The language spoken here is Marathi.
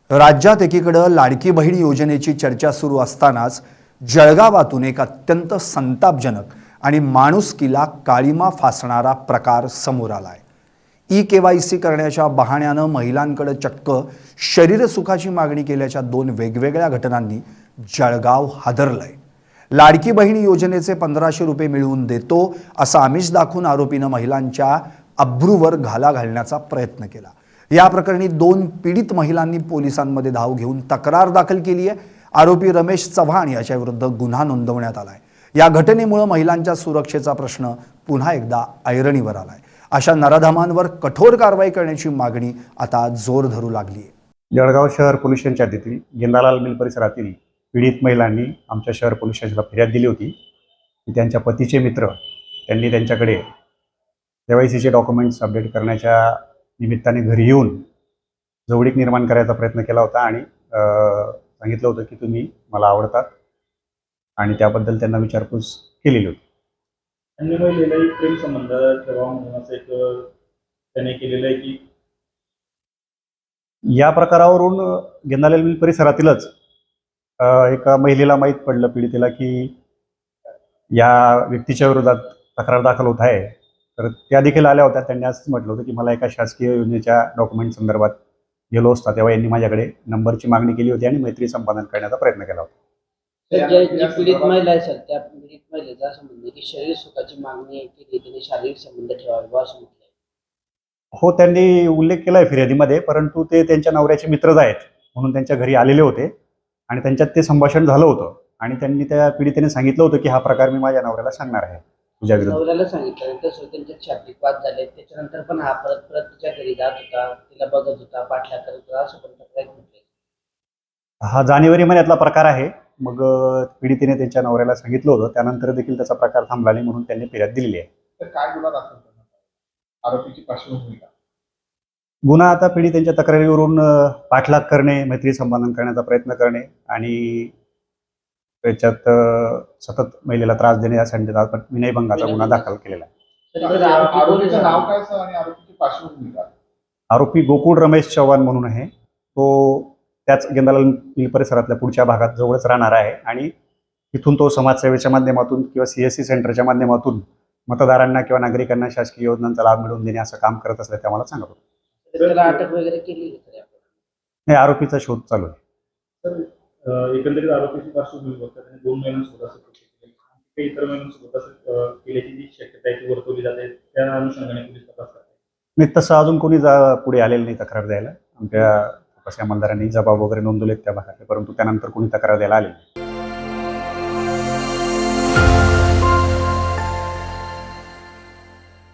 राज्यात एकीकडे लाडकी बहीण योजनेची चर्चा सुरू असतानाच जळगावातून एक अत्यंत संतापजनक आणि माणुसकीला काळीमा फासणारा प्रकार समोर आलाय। ई-केवायसी करण्याच्या बहाण्यानं महिलांकडे चक्क शरीरसुखाची मागणी केल्याच्या दोन वेगवेगळ्या घटनांनी जळगाव हादरलंय। लाडकी बहीण योजनेचे 1500 रुपये मिळवून देतो असं आमिष दाखवून आरोपीनं महिलांच्या अब्रूवर घाला घालण्याचा प्रयत्न केला। या प्रकरणी दोन पीडित महिलांनी पोलिसांमध्ये धाव घेऊन तक्रार दाखल केली आहे। आरोपी रमेश चव्हाण याच्या विरुद्ध गुन्हा नोंदवण्यात आलाय। या घटनेमुळे महिलांच्या सुरक्षेचा प्रश्न पुन्हा एकदा ऐरणीवर आलाय। अशा नराधमांवर कठोर कारवाई करण्याची मागणी आता जोर धरू लागली आहे। जळगाव शहर पोलीस स्टेशनच्या हद्दीतील गेंदालाल मिल परिसरातील पीडित महिलांनी आमच्या शहर पोलीस स्टेशनला फिर्याद दिली होती की त्यांच्या पतीचे मित्र त्यांनी त्यांच्याकडे केवायसीचे डॉक्युमेंट्स अपडेट करण्याच्या निमित्ताने घरी येऊन जवळीक निर्माण करायचा प्रयत्न केला होता आणि सांगितलं होतं की तुम्ही मला आवडतात आणि त्याबद्दल त्यांना विचारपूस केलेली होती। अन्य महिलेलाही प्रेम संबंध ठेवावा म्हणून असं एक त्याने केलेलं आहे की या प्रकारावरून गेंदालाल मिल परिसरातीलच एका महिलेला माहीत पडलं, पीडितेला, की या व्यक्तीच्या विरोधात तक्रार दाखल होत आहे। तर त्या देखील आल्या होत्या। त्यांनी असंच म्हटलं होतं की मला एका शासकीय योजनेच्या डॉक्युमेंट संदर्भात गेलो असता तेव्हा यांनी माझ्याकडे नंबरची मागणी केली होती आणि मैत्री संपादन करण्याचा प्रयत्न केला होता। पीडित महिला आहे सर, त्या पीडित महिलेचं असं म्हणणं आहे की शरीर सुखाची मागणी केली, त्यांनी शारीरिक संबंध ठेवावे असं म्हटलंय। हो, त्यांनी उल्लेख केला आहे फिर्यादीमध्ये, परंतु ते त्यांच्या नवऱ्याचे मित्रच आहेत म्हणून त्यांच्या घरी आलेले होते आणि त्यांच्यात ते संभाषण झालं होतं आणि त्यांनी त्या पीडितेने सांगितलं होतं की हा प्रकार मी माझ्या नवऱ्याला सांगणार आहे तुझ्या विरुद्ध। नवऱ्याला सांगितलं, तसं त्यांच्यात शाब्दिक वाद झाले, त्याच्यानंतर पण हा परत तिच्या घरी जात होता, तिला बघत होता, पाठलाग करत होता असं पण तक्रार म्हटलंय। हा जानेवारी महिन्यातला प्रकार आहे। मग पीडितेने त्यांच्या नवऱ्याला सांगितलं होतं, त्यानंतर देखील त्याचा प्रकार थांबला नाही म्हणून त्यांनी फिर्याद दिलेली आहे। तर काय गुन्हा दाखल करण्यात आला? आरोपीची पार्श्वभूमी काय? गुन्हा आता पीडितेच्या तक्रारीवरून पाठलाग करणे, मैत्री संपादन करण्याचा प्रयत्न करणे आणि त्याच्यात सतत महिलेला त्रास देणे यासाठी विनयभंगाचा गुन्हा दाखल केलेला आहे। आरोपीचं नाव काय सर आणि आरोपीची पार्श्वभूमी काय? आरोपी गोकुळ रमेश चव्हाण म्हणून आहे। तो त्याच गेंदालाल मिल परिसरातल्या पुढच्या भागात जवळच राहणार आहे आणि तिथून तो समाजसेवेच्या माध्यमातून किंवा CSC सेंटरच्या माध्यमातून मतदारांना किंवा नागरिकांना शासकीय योजनांचा लाभ मिळवून देणे असं काम करत असल्याचं आम्हाला सांगत होतं। त्याला अटक वगैरे केली का? नाही, आरोपीचा शोध चालू आहे। तर एकंदरीत आरोपीची पार्श्वभूमी बघता त्याने 2 महिन्यांसोबत असं केलं, काही इतर महिन्यांसोबत असं केल्याची जी शक्यता आहे ती वर्तवली जाते, त्या अनुषंगाने पोलीस तपास करतात। नाही, तसं अजून कोणी पुढे आलेलं नाही तक्रार द्यायला। आमच्या तपासी अंमलदारांनी जबाब वगैरे नोंदवलेत त्या भागातले, परंतु त्यानंतर कोणी तक्रार द्यायला आले नाही।